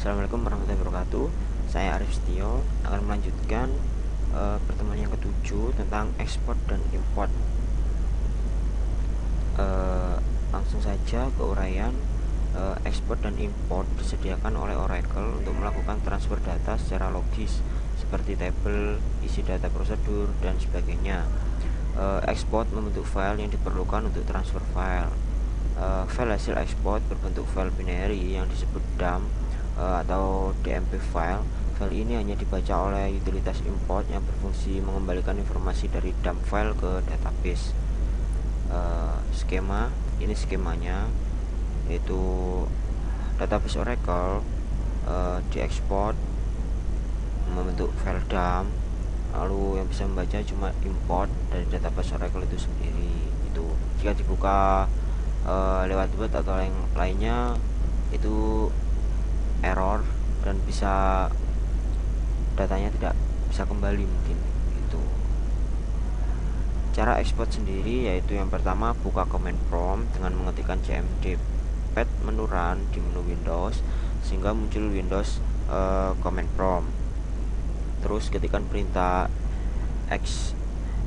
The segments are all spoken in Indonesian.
Assalamualaikum warahmatullahi wabarakatuh. Saya Arif Setio akan melanjutkan pertemuan yang ketujuh tentang ekspor dan import. Langsung saja ke uraian. Ekspor dan import disediakan oleh Oracle untuk melakukan transfer data secara logis seperti tabel, isi data prosedur, dan sebagainya. Ekspor membentuk file yang diperlukan untuk transfer file. File hasil ekspor berbentuk file binary yang disebut dump atau DMP file. File ini hanya dibaca oleh utilitas import yang berfungsi mengembalikan informasi dari dump file ke database. Skema ini skemanya, yaitu database Oracle diekspor membentuk file dump, lalu yang bisa membaca cuma import dari database Oracle itu sendiri. Itu jika dibuka lewat web atau yang lainnya itu error dan bisa datanya tidak bisa kembali mungkin. Itu cara ekspor sendiri, yaitu yang pertama buka command prompt dengan mengetikkan cmd pad menu run di menu Windows sehingga muncul Windows command prompt. Terus ketikkan perintah x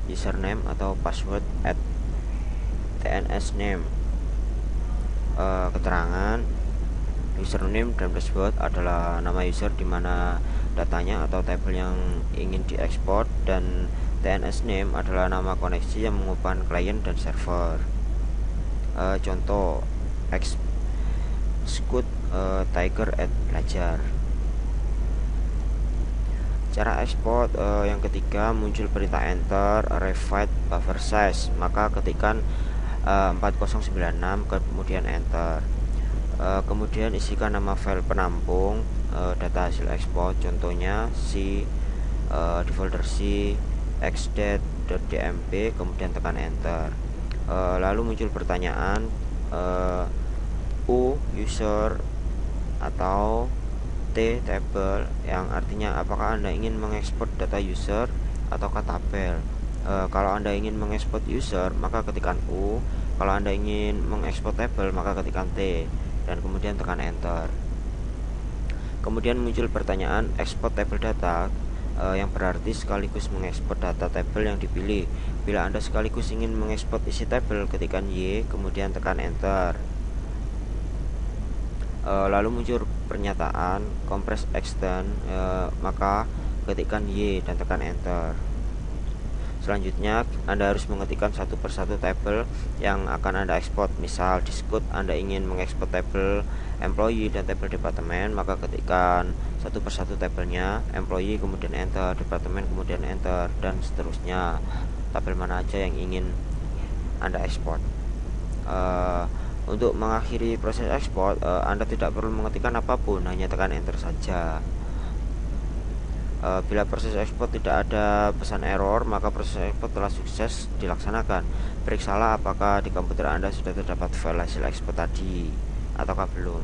username atau password at tns name. Keterangan username dan password adalah nama user di mana datanya atau tabel yang ingin diekspor, dan TNS name adalah nama koneksi yang menghubungkan klien dan server. Contoh Xcode Tiger at belajar. Cara ekspor yang ketiga, muncul perintah enter revite buffer size, maka ketikkan 4096 kemudian enter. Kemudian isikan nama file penampung data hasil ekspor, contohnya C di folder C xdat.dmp, kemudian tekan enter. Lalu muncul pertanyaan U user atau T table, yang artinya apakah Anda ingin mengekspor data user ataukah tabel. Kalau Anda ingin mengekspor user maka ketikkan U, kalau Anda ingin mengekspor tabel maka ketikkan T dan kemudian tekan enter. Kemudian muncul pertanyaan export table data, yang berarti sekaligus mengekspor data tabel yang dipilih. Bila Anda sekaligus ingin mengekspor isi tabel, ketikkan Y kemudian tekan enter. Lalu muncul pernyataan compress extend, maka ketikkan Y dan tekan enter. Selanjutnya Anda harus mengetikkan satu persatu tabel yang akan Anda ekspor. Misal di Xcode Anda ingin mengekspor tabel employee dan tabel departemen, maka ketikkan satu persatu tabelnya, employee kemudian enter, departemen kemudian enter, dan seterusnya. Tabel mana aja yang ingin Anda ekspor. Untuk mengakhiri proses ekspor, Anda tidak perlu mengetikkan apapun, hanya tekan enter saja. Bila proses ekspor tidak ada pesan error, maka proses ekspor telah sukses dilaksanakan. Periksalah apakah di komputer Anda sudah terdapat file hasil ekspor tadi ataukah belum.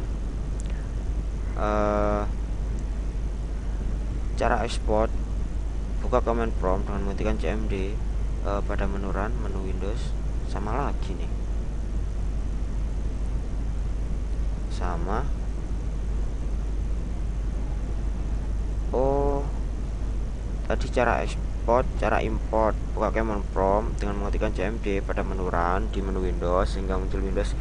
Cara ekspor, buka command prompt dengan mengetikkan cmd pada menu run, menu Windows. Sama lagi nih, sama. Tadi cara ekspor, cara import, buka command prompt dengan mengetikkan cmd pada menu run di menu Windows sehingga muncul Windows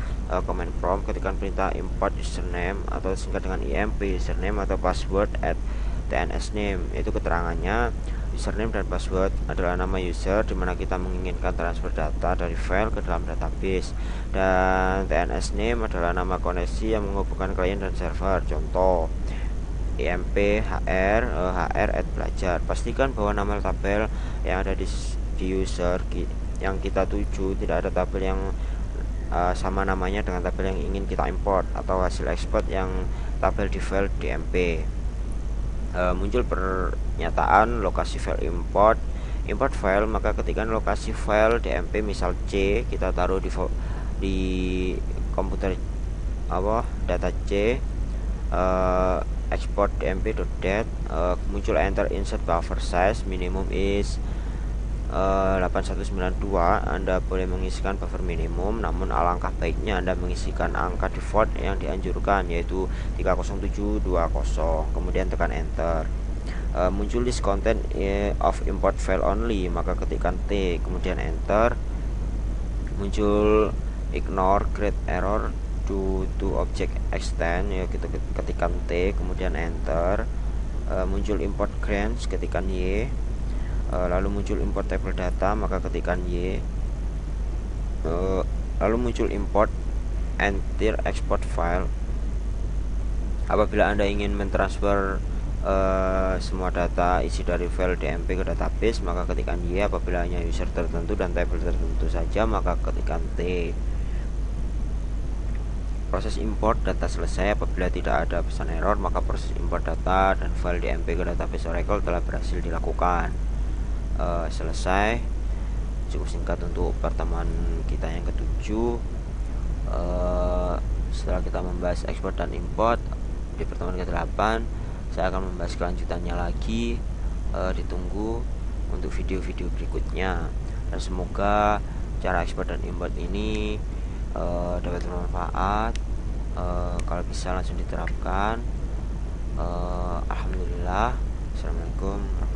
command prompt. Ketikkan perintah import username atau singkat dengan imp username atau password at tns name. Itu keterangannya, username dan password adalah nama user di mana kita menginginkan transfer data dari file ke dalam database, dan tns name adalah nama koneksi yang menghubungkan klien dan server. Contoh imp hr at belajar. Pastikan bahwa nama tabel yang ada di user yang kita tuju tidak ada tabel yang sama namanya dengan tabel yang ingin kita import atau hasil ekspor yang tabel di file dmp. Muncul pernyataan lokasi file import file, maka ketikkan lokasi file dmp, misal C, kita taruh di komputer data C, export dmp.dat. Muncul enter insert buffer size, minimum is 8192 Anda boleh mengisikan buffer minimum, namun alangkah baiknya Anda mengisikan angka default yang dianjurkan, yaitu 30720, kemudian tekan enter. Muncul list content of import file only, maka ketikkan T kemudian enter. Muncul ignore create error due to object extend, ya kita ketikkan T kemudian enter. Muncul import grants, ketikkan Y. Lalu muncul import table data, maka ketikkan Y. Lalu muncul import entire export file. Apabila Anda ingin mentransfer semua data isi dari file DMP ke database, maka ketikkan Y. Apabila hanya user tertentu dan table tertentu saja, maka ketikkan T. Proses import data selesai. Apabila tidak ada pesan error, maka proses import data dan file DMP ke database Oracle telah berhasil dilakukan. Selesai. Cukup singkat untuk pertemuan kita yang ketujuh. Setelah kita membahas ekspor dan import di pertemuan ke-8, saya akan membahas kelanjutannya lagi. Ditunggu untuk video-video berikutnya, dan semoga cara ekspor dan import ini dapat bermanfaat. Kalau bisa langsung diterapkan. Alhamdulillah. Assalamualaikum warahmatullahi wabarakatuh.